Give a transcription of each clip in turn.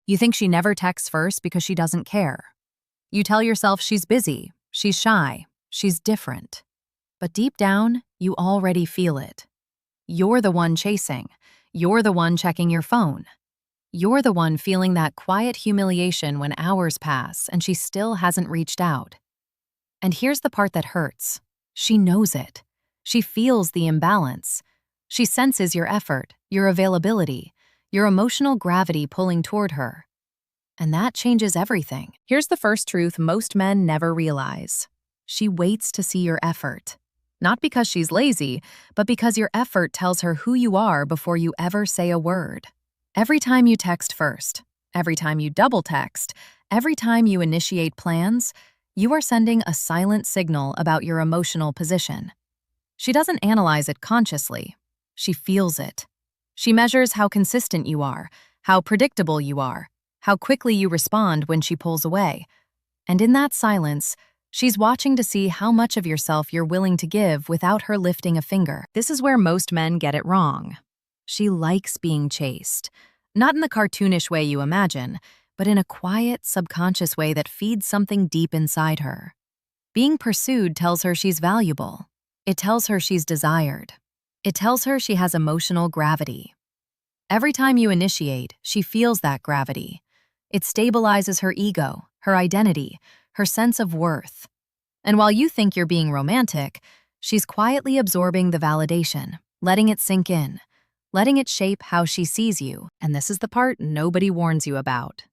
You think she never texts first because she doesn't care. You tell yourself she's busy, she's shy, she's different. But deep down, you already feel it. You're the one chasing. You're the one checking your phone. You're the one feeling that quiet humiliation when hours pass and she still hasn't reached out. And here's the part that hurts. She knows it. She feels the imbalance. She senses your effort, your availability, your emotional gravity pulling toward her. And that changes everything. Here's the first truth most men never realize. She waits to see your effort. Not because she's lazy, but because your effort tells her who you are before you ever say a word. Every time you text first, every time you double text, every time you initiate plans, you are sending a silent signal about your emotional position. She doesn't analyze it consciously. She feels it. She measures how consistent you are, how predictable you are, how quickly you respond when she pulls away. And in that silence, she's watching to see how much of yourself you're willing to give without her lifting a finger. This is where most men get it wrong. She likes being chased. Not in the cartoonish way you imagine, but in a quiet, subconscious way that feeds something deep inside her. Being pursued tells her she's valuable. It tells her she's desired. It tells her she has emotional gravity. Every time you initiate, she feels that gravity. It stabilizes her ego, her identity, her sense of worth. And while you think you're being romantic, she's quietly absorbing the validation, letting it sink in, letting it shape how she sees you. And this is the part nobody warns you about.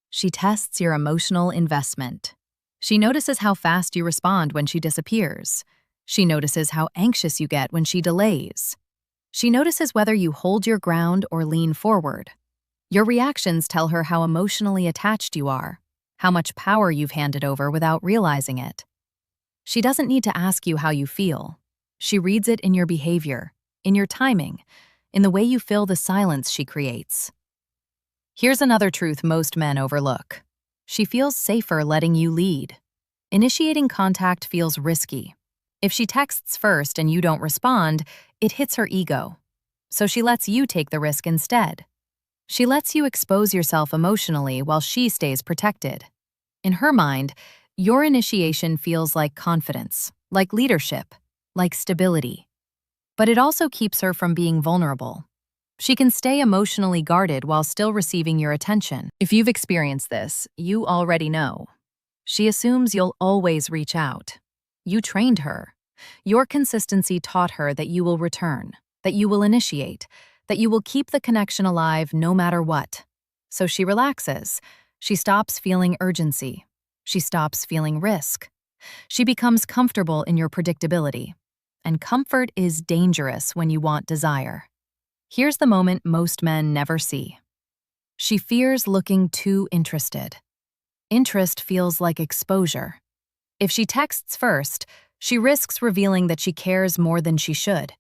She tests your emotional investment. She notices how fast you respond when she disappears. She notices how anxious you get when she delays. She notices whether you hold your ground or lean forward. Your reactions tell her how emotionally attached you are, how much power you've handed over without realizing it. She doesn't need to ask you how you feel. She reads it in your behavior, in your timing, in the way you fill the silence she creates. Here's another truth most men overlook. She feels safer letting you lead. Initiating contact feels risky. If she texts first and you don't respond, it hits her ego. So she lets you take the risk instead. She lets you expose yourself emotionally while she stays protected. In her mind, your initiation feels like confidence, like leadership, like stability. But it also keeps her from being vulnerable. She can stay emotionally guarded while still receiving your attention. If you've experienced this, you already know. She assumes you'll always reach out. You trained her. Your consistency taught her that you will return, that you will initiate, that you will keep the connection alive no matter what. So she relaxes. She stops feeling urgency. She stops feeling risk. She becomes comfortable in your predictability. And comfort is dangerous when you want desire. Here's the moment most men never see. She fears looking too interested. Interest feels like exposure. If she texts first, she risks revealing that she cares more than she should.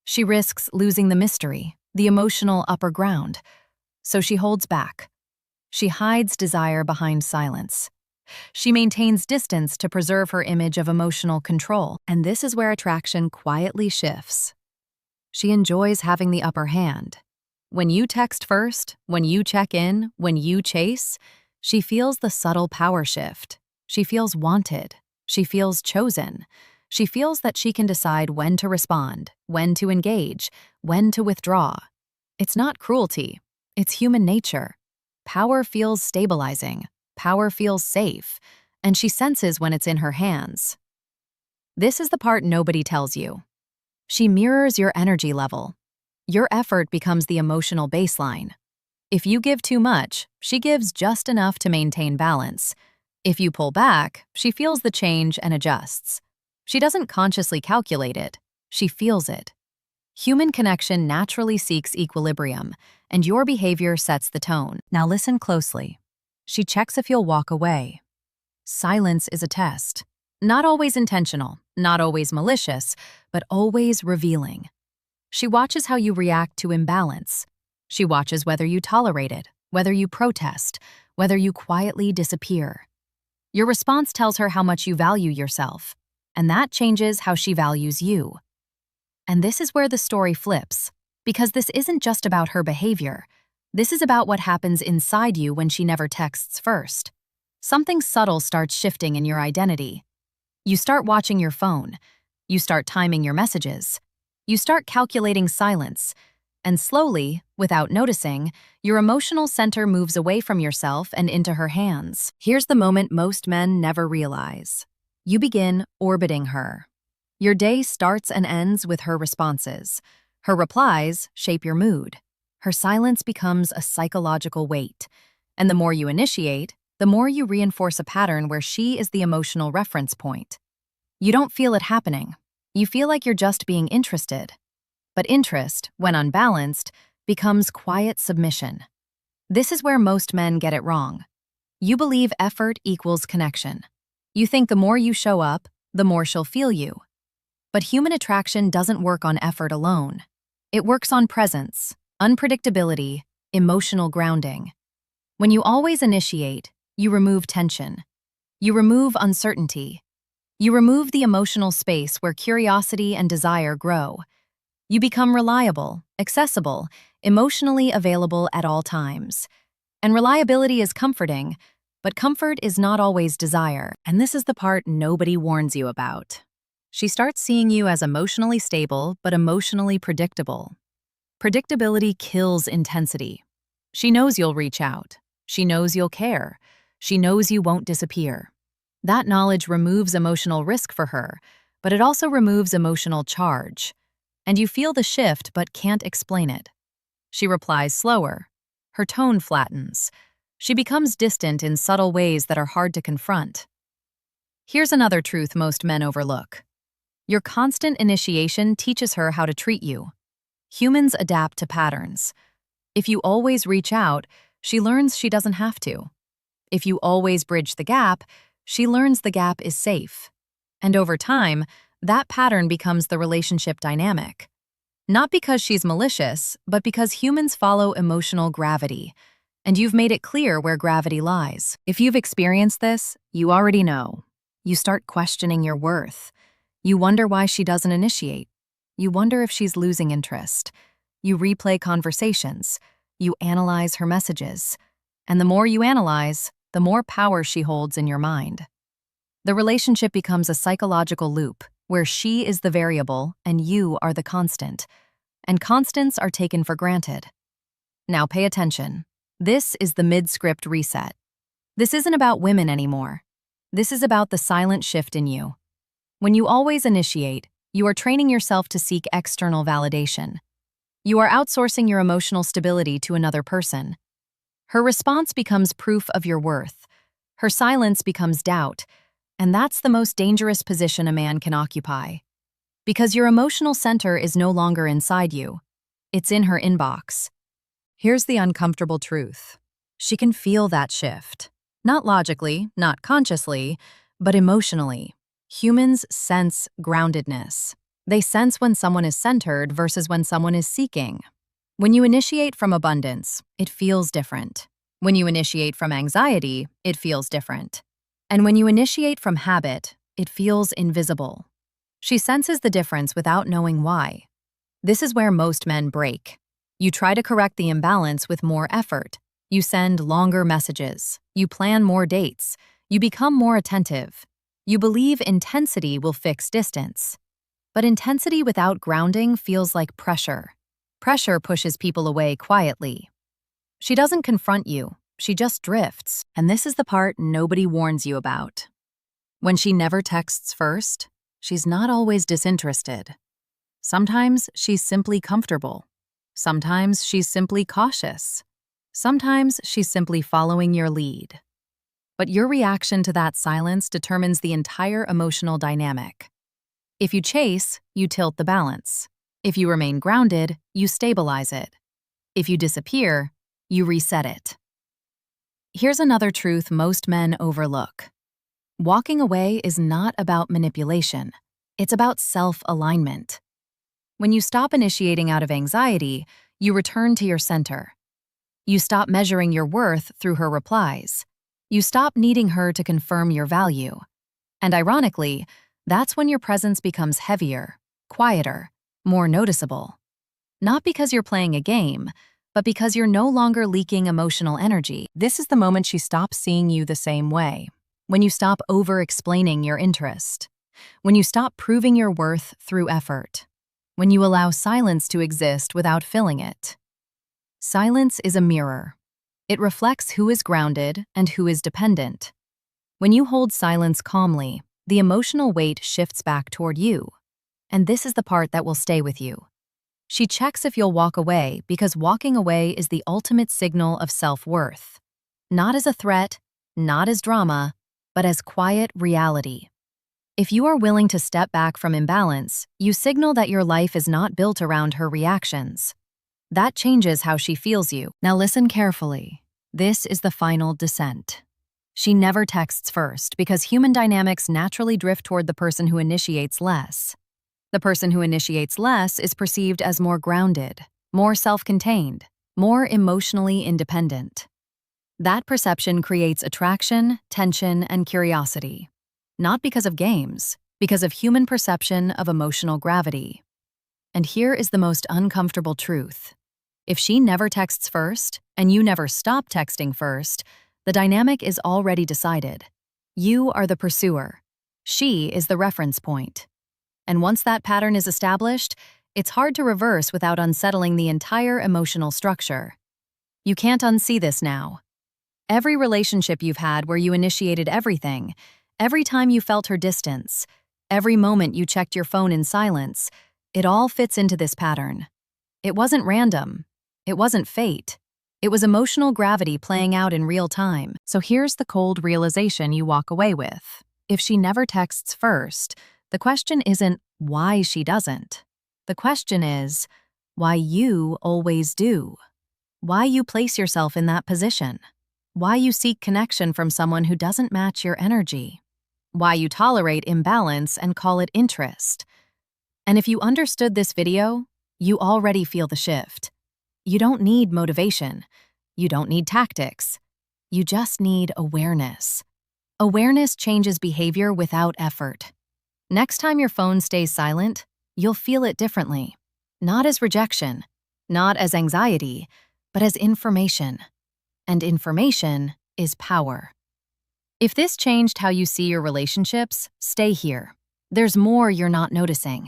She risks losing the mystery, the emotional upper ground. So she holds back. She hides desire behind silence. She maintains distance to preserve her image of emotional control. And this is where attraction quietly shifts. She enjoys having the upper hand. When you text first, when you check in, when you chase, she feels the subtle power shift. She feels wanted. She feels chosen. She feels that she can decide when to respond, when to engage, when to withdraw. It's not cruelty. It's human nature. Power feels stabilizing. Power feels safe. And she senses when it's in her hands. This is the part nobody tells you. She mirrors your energy level. Your effort becomes the emotional baseline. If you give too much, she gives just enough to maintain balance. If you pull back, she feels the change and adjusts. She doesn't consciously calculate it. She feels it. Human connection naturally seeks equilibrium, and your behavior sets the tone. Now listen closely. She checks if you'll walk away. Silence is a test. Not always intentional, not always malicious, but always revealing. She watches how you react to imbalance. She watches whether you tolerate it, whether you protest, whether you quietly disappear. Your response tells her how much you value yourself, and that changes how she values you. And this is where the story flips, because this isn't just about her behavior. This is about what happens inside you when she never texts first. Something subtle starts shifting in your identity. You start watching your phone. You start timing your messages. You start calculating silence. And slowly, without noticing, your emotional center moves away from yourself and into her hands. Here's the moment most men never realize. You begin orbiting her. Your day starts and ends with her responses. Her replies shape your mood. Her silence becomes a psychological weight. And the more you initiate, the more you reinforce a pattern where she is the emotional reference point. You don't feel it happening. You feel like you're just being interested. But interest, when unbalanced, becomes quiet submission. This is where most men get it wrong. You believe effort equals connection. You think the more you show up, the more she'll feel you. But human attraction doesn't work on effort alone. It works on presence, unpredictability, emotional grounding. When you always initiate, you remove tension. You remove uncertainty. You remove the emotional space where curiosity and desire grow. You become reliable, accessible, emotionally available at all times. And reliability is comforting, but comfort is not always desire, and this is the part nobody warns you about. She starts seeing you as emotionally stable, but emotionally predictable. Predictability kills intensity. She knows you'll reach out. She knows you'll care. She knows you won't disappear. That knowledge removes emotional risk for her, but it also removes emotional charge. And you feel the shift but can't explain it. She replies slower. Her tone flattens. She becomes distant in subtle ways that are hard to confront. Here's another truth most men overlook. Your constant initiation teaches her how to treat you. Humans adapt to patterns. If you always reach out, she learns she doesn't have to. If you always bridge the gap, she learns the gap is safe. And over time, that pattern becomes the relationship dynamic. Not because she's malicious, but because humans follow emotional gravity. And you've made it clear where gravity lies. If you've experienced this, you already know. You start questioning your worth. You wonder why she doesn't initiate. You wonder if she's losing interest. You replay conversations. You analyze her messages. And the more you analyze, the more power she holds in your mind. The relationship becomes a psychological loop where she is the variable and you are the constant. And constants are taken for granted. Now pay attention. This is the mid-script reset. This isn't about women anymore. This is about the silent shift in you. When you always initiate, you are training yourself to seek external validation. You are outsourcing your emotional stability to another person. Her response becomes proof of your worth. Her silence becomes doubt. And that's the most dangerous position a man can occupy. Because your emotional center is no longer inside you. It's in her inbox. Here's the uncomfortable truth. She can feel that shift. Not logically, not consciously, but emotionally. Humans sense groundedness. They sense when someone is centered versus when someone is seeking. When you initiate from abundance, it feels different. When you initiate from anxiety, it feels different. And when you initiate from habit, it feels invisible. She senses the difference without knowing why. This is where most men break. You try to correct the imbalance with more effort. You send longer messages. You plan more dates. You become more attentive. You believe intensity will fix distance. But intensity without grounding feels like pressure. Pressure pushes people away quietly. She doesn't confront you. She just drifts, and this is the part nobody warns you about. When she never texts first, she's not always disinterested. Sometimes she's simply comfortable. Sometimes she's simply cautious. Sometimes she's simply following your lead. But your reaction to that silence determines the entire emotional dynamic. If you chase, you tilt the balance. If you remain grounded, you stabilize it. If you disappear, you reset it. Here's another truth most men overlook. Walking away is not about manipulation. It's about self-alignment. When you stop initiating out of anxiety, you return to your center. You stop measuring your worth through her replies. You stop needing her to confirm your value. And ironically, that's when your presence becomes heavier, quieter, more noticeable. Not because you're playing a game, but because you're no longer leaking emotional energy. This is the moment she stops seeing you the same way. When you stop over-explaining your interest. When you stop proving your worth through effort. When you allow silence to exist without filling it. Silence is a mirror. It reflects who is grounded and who is dependent. When you hold silence calmly, the emotional weight shifts back toward you. And this is the part that will stay with you. She checks if you'll walk away because walking away is the ultimate signal of self-worth. Not as a threat, not as drama, but as quiet reality. If you are willing to step back from imbalance, you signal that your life is not built around her reactions. That changes how she feels you. Now listen carefully. This is the final descent. She never texts first because human dynamics naturally drift toward the person who initiates less. The person who initiates less is perceived as more grounded, more self-contained, more emotionally independent. That perception creates attraction, tension, and curiosity. Not because of games, because of human perception of emotional gravity. And here is the most uncomfortable truth. If she never texts first, and you never stop texting first, the dynamic is already decided. You are the pursuer. She is the reference point. And once that pattern is established, it's hard to reverse without unsettling the entire emotional structure. You can't unsee this now. Every relationship you've had where you initiated everything, every time you felt her distance, every moment you checked your phone in silence, it all fits into this pattern. It wasn't random. It wasn't fate. It was emotional gravity playing out in real time. So here's the cold realization you walk away with. If she never texts first, the question isn't why she doesn't. The question is why you always do. Why you place yourself in that position. Why you seek connection from someone who doesn't match your energy. Why you tolerate imbalance and call it interest. And if you understood this video, you already feel the shift. You don't need motivation. You don't need tactics. You just need awareness. Awareness changes behavior without effort. Next time your phone stays silent, you'll feel it differently. Not as rejection, not as anxiety, but as information. And information is power. If this changed how you see your relationships, stay here. There's more you're not noticing.